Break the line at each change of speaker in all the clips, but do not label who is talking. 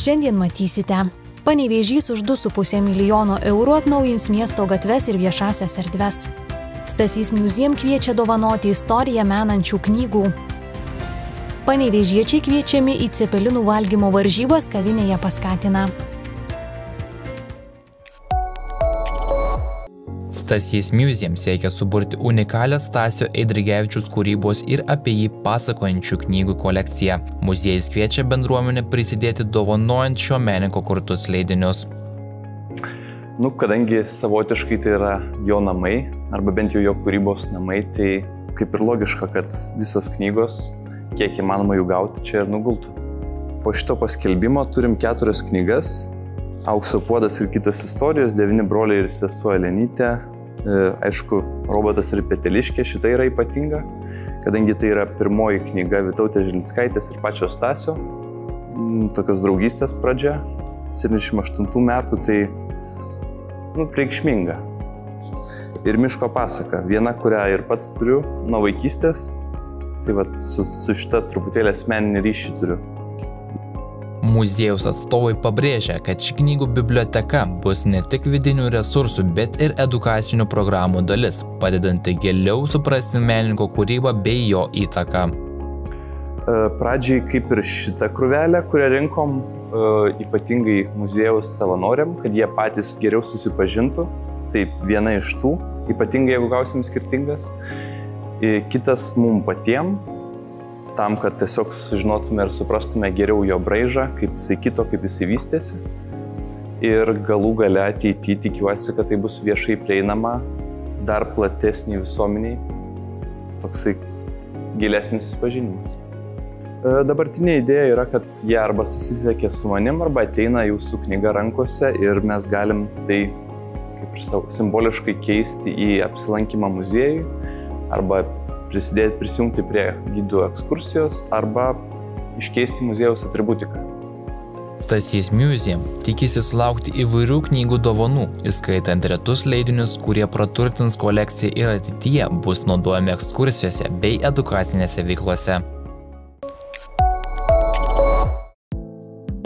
Šiandien matysite. Panevėžys už 2,5 milijono eurų atnaujins miesto gatves ir viešasias erdves. Stasys Museum kviečia dovanoti istoriją menančių knygų. Panevėžiečiai kviečiami į cepelinų valgymo varžybas kavinėje Paskatina.
Stasys Museum siekia suburti unikalią Stasio Eidrigevičiaus kūrybos ir apie jį pasakojančių knygų kolekciją. Muziejus kviečia bendruomenę prisidėti dovanojant šio menininko kurtus leidinius.
Kadangi savotiškai tai yra jo namai, arba bent jau jo kūrybos namai, tai kaip ir logiška, kad visos knygos, kiek įmanoma jų gauti, čia ir nugultų. Po šito paskelbimo turim 4 knygas. Aukso puodas ir kitos istorijos, 9 broliai ir sesuo Elenytė. Aišku, robotas ir peteliškė, šita yra ypatinga, kadangi tai yra pirmoji knyga Vytautės Žilinskaitės ir pačios Stasio, tokios draugystės pradžia, 78 metų, tai reikšminga. Ir miško pasaka, viena, kurią ir pats turiu nuo vaikystės, tai su šita truputėlį asmeninį ryšį turiu.
Muziejaus atstovai pabrėžia, kad ši knygų biblioteka bus ne tik vidinių resursų, bet ir edukacinių programų dalis, padedanti giliau suprasti menininko kūrybą bei jo įtaką.
Pradžiai kaip ir šitą krūvelę, kurią rinkom ypatingai muziejaus savanoriam, kad jie patys geriau susipažintų. Tai viena iš tų, ypatingai jeigu gausim skirtingas. Kitas mum patiem, tam, kad tiesiog sužinotume ir suprastume geriau jo braižą, kaip jisai kito, kaip jisai vystėsi. Ir galų gale ateityje tikiuosi, kad tai bus viešai prieinama dar platesniai visuomeniai, toksai gilesnis susipažinimas. Dabartinė idėja yra, kad jie arba susisiekia su manim, arba ateina jau su knyga rankose ir mes galim tai kaip ir simboliškai keisti į apsilankymą muziejui, arba prisijungti prie gidų ekskursijos arba iškeisti muziejaus atributiką.
Stasys Museum tikisi sulaukti įvairių knygų dovanų, įskaitant retus leidinius, kurie praturtins kolekciją ir ateityje bus naudojami ekskursijose bei edukacinėse veiklose.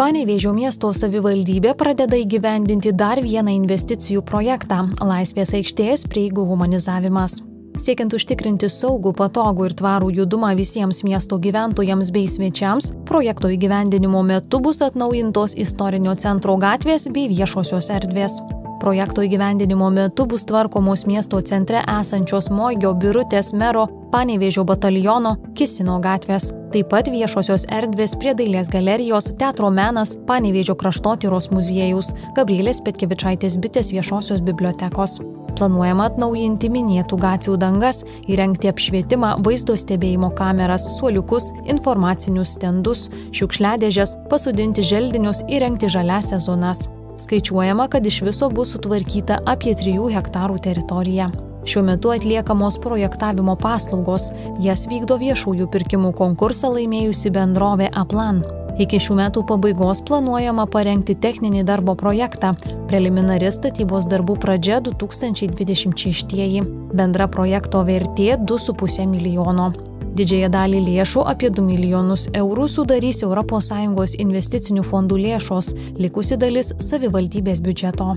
Panevėžio miesto savivaldybė pradeda įgyvendinti dar vieną investicijų projektą – Laisvės aikštės prieigų humanizavimas. Siekiant užtikrinti saugų, patogų ir tvarų judumą visiems miesto gyventojams bei svečiams, projekto įgyvendinimo metu bus atnaujintos istorinio centro gatvės bei viešosios erdvės. Projekto įgyvendinimo metu bus tvarkomos miesto centre esančios Moigio, Birutės, Mero, Panevėžio bataliono, Kisino gatvės. Taip pat viešosios erdvės prie Dailės galerijos, Teatro menas, Panevėžio kraštotyros muziejus, Gabrielės Petkevičaitės bitės viešosios bibliotekos. Planuojama atnaujinti minėtų gatvių dangas, įrengti apšvietimą, vaizdo stebėjimo kameras, suoliukus, informacinius stendus, šiukšliadėžes, pasodinti želdinius, įrengti žaliąsias zonas. Skaičiuojama, kad iš viso bus sutvarkyta apie 3 hektarų teritoriją. Šiuo metu atliekamos projektavimo paslaugos, jas vykdo viešųjų pirkimų konkursą laimėjusi bendrovė Aplan. Iki šių metų pabaigos planuojama parengti techninį darbo projektą, preliminari statybos darbų pradžia 2026. Bendra projekto vertė 2,5 milijono. Didžiąją dalį lėšų, apie 2 milijonus eurų, sudarys ES investicinių fondų lėšos, likusi dalis savivaldybės biudžeto.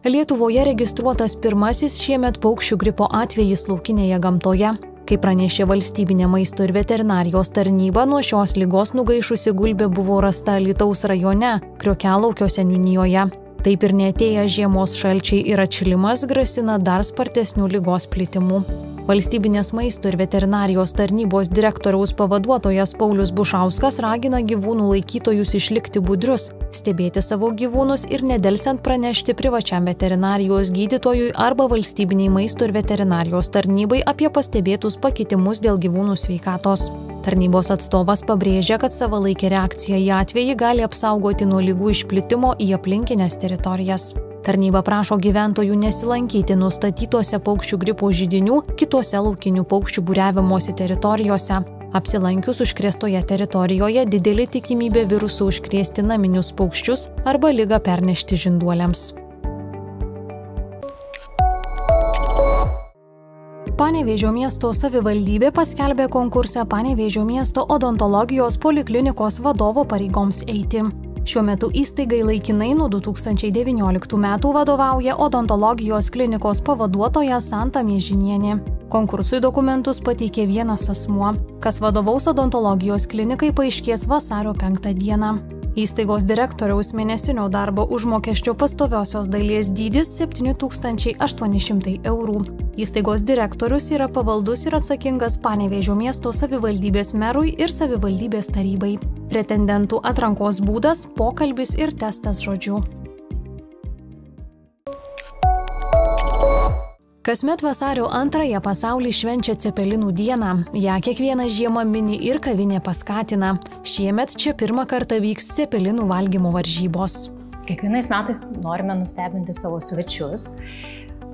Lietuvoje registruotas pirmasis šiemet paukščių gripo atvejis laukinėje gamtoje. Kaip pranešė Valstybinė maisto ir veterinarijos tarnyba, nuo šios ligos nugaišusi gulbė buvo rasta Alytaus rajone, Kriokialaukio seniūnijoje. Taip ir neatėję žiemos šalčiai ir atšilimas grasina dar spartesnių ligos plitimų. Valstybinės maisto ir veterinarijos tarnybos direktoriaus pavaduotojas Paulius Bušauskas ragina gyvūnų laikytojus išlikti budrius, stebėti savo gyvūnus ir nedelsiant pranešti privačiam veterinarijos gydytojui arba Valstybiniai maisto ir veterinarijos tarnybai apie pastebėtus pakitimus dėl gyvūnų sveikatos. Tarnybos atstovas pabrėžia, kad savalaikė reakcija į atvejį gali apsaugoti nuo ligų išplitimo į aplinkinės teritorijas. Tarnyba prašo gyventojų nesilankyti nustatytose paukščių gripo židinių kitose laukinių paukščių būriavimosi teritorijose. Apsilankius užkrėstoje teritorijoje didelė tikimybė virusų užkrėsti naminius paukščius arba ligą pernešti žinduoliams. Panevėžio miesto savivaldybė paskelbė konkursą Panevėžio miesto odontologijos poliklinikos vadovo pareigoms eiti. Šiuo metu įstaigai laikinai nuo 2019 metų vadovauja odontologijos klinikos pavaduotoja Santa Miežinienė. Konkursui dokumentus pateikė vienas asmuo. Kas vadovaus odontologijos klinikai, paaiškės vasario 5 dieną. Įstaigos direktoriaus mėnesinio darbo užmokesčio pastoviosios dalies dydis 7800 eurų. Įstaigos direktorius yra pavaldus ir atsakingas Panevėžio miesto savivaldybės merui ir savivaldybės tarybai. Pretendentų atrankos būdas – pokalbis ir testas žodžiu. Kasmet vasario 2 pasaulis švenčia Cepelinų dieną. Ja kiekvieną žiemą mini ir kavinė Paskatina. Šiemet čia pirmą kartą vyks cepelinų valgymo varžybos.
Kiekvienais metais norime nustebinti savo svečius.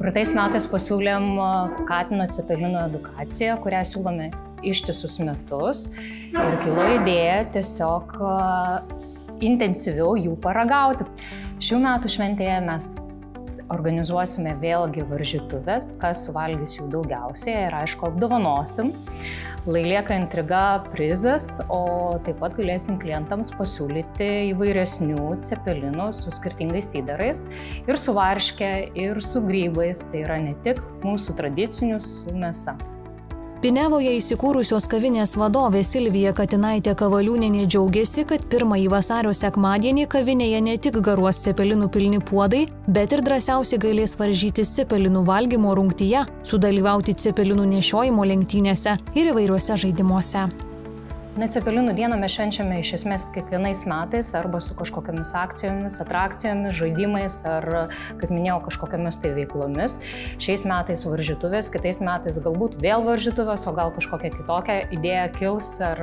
Praeitais metais pasiūlėm Katino cepelinų edukaciją, kurią siūlome ištisus metus. Ir kilo idėja tiesiog intensyviau jų paragauti. Šių metų šventėje mes organizuosime vėlgi varžytuves, kas suvalgys jų daugiausiai ir aišku apdovanosim. Lieka intriga prizas, o taip pat galėsim klientams pasiūlyti įvairesnių cepelinų su skirtingais įdarais ir su varške, ir su grybais. Tai yra ne tik mūsų tradicinių su mėsa.
Pinevoje įsikūrusios kavinės vadovė Silvija Katinaitė Kavaliūnienė džiaugiasi, kad pirmąjį vasario sekmadienį kavinėje ne tik garuos cepelinų pilni puodai, bet ir drąsiausiai galės varžytis cepelinų valgymo rungtyje, sudalyvauti cepelinų nešiojimo lenktynėse ir įvairiuose žaidimuose.
Cepelinų dieną mes švenčiame iš esmės kiekvienais metais arba su kažkokiamis akcijomis, atrakcijomis, žaidimais ar, kaip minėjau, kažkokiamis tai veiklomis. Šiais metais varžytuvės, kitais metais galbūt vėl varžytuvės, o gal kažkokia kitokia idėja kils ar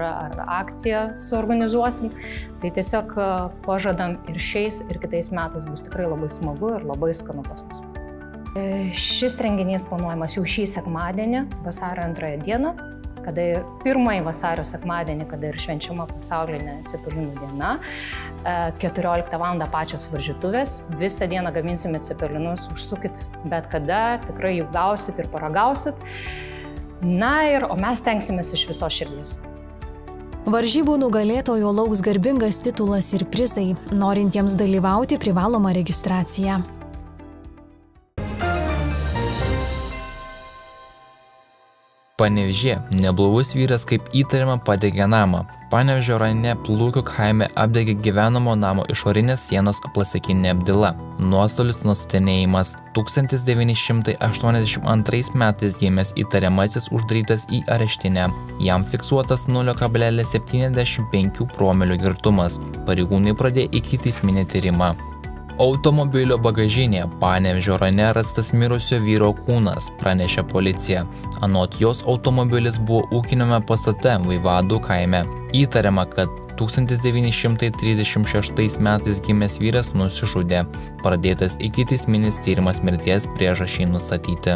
akciją suorganizuosim. Tai tiesiog pažadam ir šiais, ir kitais metais bus tikrai labai smagu ir labai skanu pas mus. Šis renginys planuojamas jau šį sekmadienį, vasario 2 dieną. Kada ir pirmąjį vasario sekmadienį, kada ir švenčiama pasaulinė cepelinų diena, 14 val. Pačios varžytuvės, visą dieną gaminsime cepelinus, užsukit bet kada, tikrai jų gausit ir paragausit. O mes tenksimės iš visos širdies.
Varžybų nugalėtojo lauks garbingas titulas ir prizai. Norintiems dalyvauti privaloma registracija.
Panevėžyje neblaivus vyras kaip įtariama padegė namą. Panevėžio rajone Plūkių kaime apdegė gyvenamo namo išorinės sienos plastikinė apdaila. Nuostolis nustatinėjimas. 1982 metais gimęs įtariamasis uždarytas į areštinę. Jam fiksuotas 0,75 promilių girtumas. Pareigūnai pradėjo ikiteisminį tyrimą. Automobilio bagažinėje Panevėžio rajone rastas mirusio vyro kūnas, pranešė policija. Anot jos automobilis buvo ūkiniame pastate Vaivadų kaime. Įtariama, kad 1936 metais gimęs vyras nusižudė. Pradėtas ikiteisminis tyrimas mirties priežasčiai nustatyti.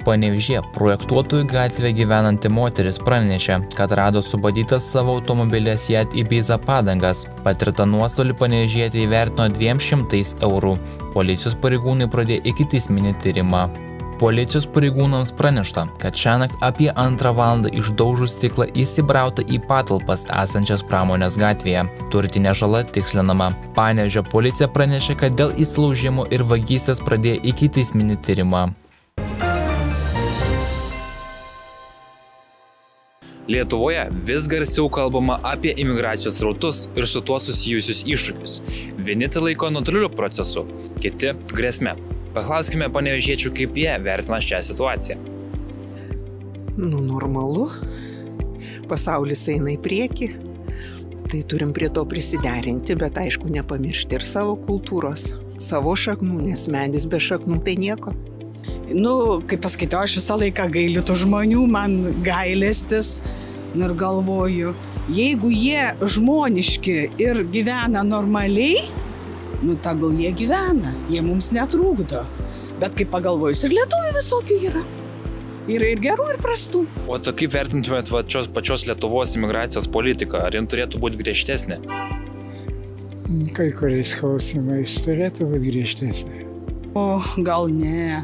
Panevėžyje projektuotojų gatvėje gyvenanti moteris pranešė, kad rado subadytas savo automobilį Seat Ibiza padangas. Patirtą nuostolį Panevėžietė įvertino 200 eurų. Policijos pareigūnai pradėjo ikiteisminį tyrimą. Policijos pareigūnams pranešta, kad šiąnakt apie 2 valandą išdaužus stiklą įsibrauta į patalpas esančias Pramonės gatvėje. Turtinė žala tikslinama. Panevėžio policija pranešė, kad dėl įsilaužimo ir vagystės pradėjo ikiteisminį tyrimą.
Lietuvoje vis garsiau kalbama apie imigracijos srautus ir su tuo susijusius iššūkius. Vieni tai laiko natūraliu procesu, kiti grėsme. Paklauskime panevėžiečių, kaip jie vertina šią situaciją.
Normalu. Pasaulis eina į priekį. Tai turim prie to prisiderinti, bet aišku nepamiršti ir savo kultūros, savo šaknų, nes medis be šaknų tai nieko.
Kaip pasakyčiau, aš visą laiką gailiu tų žmonių, man gailestis ir galvoju, jeigu jie žmoniški ir gyvena normaliai, tegul jie gyvena, jie mums netrukdo. Bet kaip pagalvojus, ir lietuvių visokių yra. Yra ir gerų, ir prastų.
O kaip vertintumėt pačios Lietuvos imigracijos politiką? Ar jin turėtų būti griežtesnė?
Kai kuriais klausimais turėtų būti griežtesnė.
O gal ne.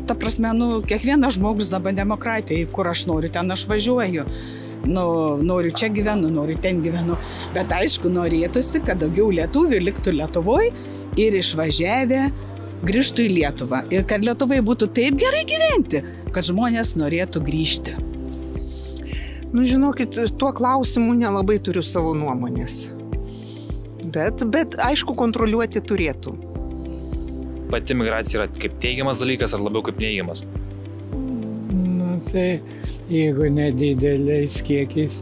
ta prasme, kiekvienas žmogus dabar demokratija, kur aš noriu, ten aš važiuoju. Noriu čia gyvenu, noriu ten gyvenu. Bet aišku, norėtųsi, kad daugiau lietuvių liktų Lietuvoje ir išvažiavę grįžtų į Lietuvą. Ir kad Lietuvai būtų taip gerai gyventi, kad žmonės norėtų grįžti.
Žinokit, tuo klausimu nelabai turiu savo nuomonės. Bet aišku, kontroliuoti turėtų.
Pati migracija yra kaip teigiamas dalykas ar labiau kaip neigiamas?
Tai jeigu nedideliais kiekiais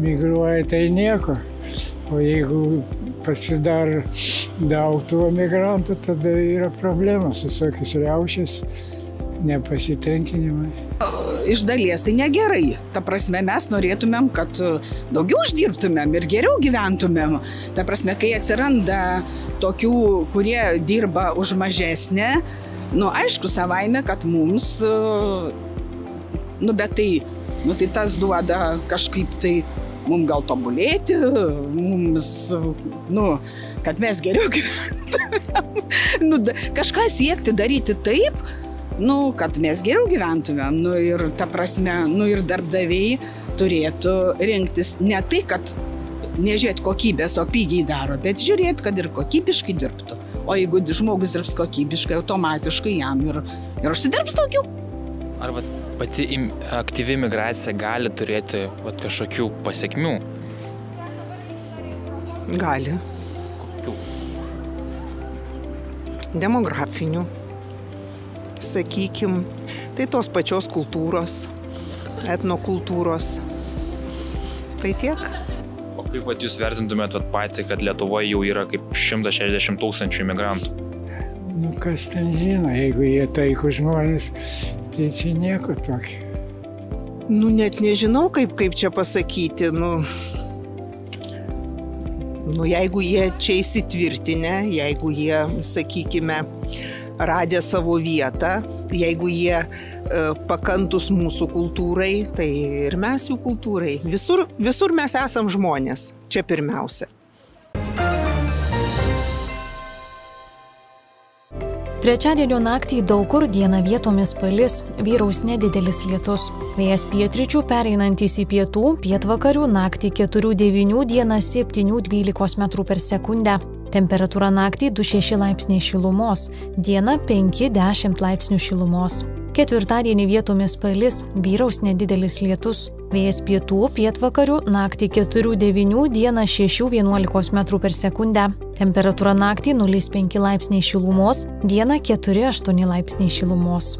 migruoja, tai nieko. O jeigu pasidar daug tų migrantų, tada yra problemos, visokios riaušės, nepasitenkinimai.
Iš dalies tai negerai. Ta prasme, mes norėtumėm, kad daugiau uždirbtumėm ir geriau gyventumėm. Ta prasme, kai atsiranda tokių, kurie dirba už mažesnę, aišku, savaime, kad mums, bet tai tas duoda kažkaip tai mums gal tobulėti, mums, kad mes geriau gyventumėm. Kažką siekti, daryti taip, kad mes geriau gyventumėm. Ir ta prasme, ir darbdaviai turėtų rinktis ne tai, kad nežiūrėt kokybės, o pigiai daro, bet žiūrėt, kad ir kokybiškai dirbtų. O jeigu žmogus dirbs kokybiškai, automatiškai jam ir užsidirbs daugiau.
Ar pati aktyvi migracija gali turėti kažkokių pasekmių?
Gali.
Kokių?
Demografinių. Sakykim, tai tos pačios kultūros, etnokultūros. Tai tiek.
O kaip jūs vertintumėt patį, kad Lietuvoje jau yra kaip 160 000 imigrantų?
Kas ten žino, jeigu jie taiko žmonės, tai čia nieko tokio.
Net nežinau, kaip čia pasakyti. Jeigu jie čia įsitvirtinę, jeigu jie, sakykime, radę savo vietą, jeigu jie pakantus mūsų kultūrai, tai ir mes jų kultūrai. Visur mes esam žmonės, čia pirmiausia.
Trečiadienio naktį daug kur dieną vietomis palis, vyraus nedidelis lietus. Vėjas pietryčių pereinantis į pietų, pietvakarių naktį 4–9, dieną 7–12 m/s. Temperatūra naktį 2–6 laipsniai šilumos, dieną 5–10 laipsnių šilumos. Ketvirtadienį vietomis palis, vyraus nedidelis lietus. Vėjas pietų, pietvakarių naktį 4–9, dieną 6–11 m/s. Temperatūra naktį 0–5 laipsniai šilumos, dieną 4–8 laipsniai šilumos.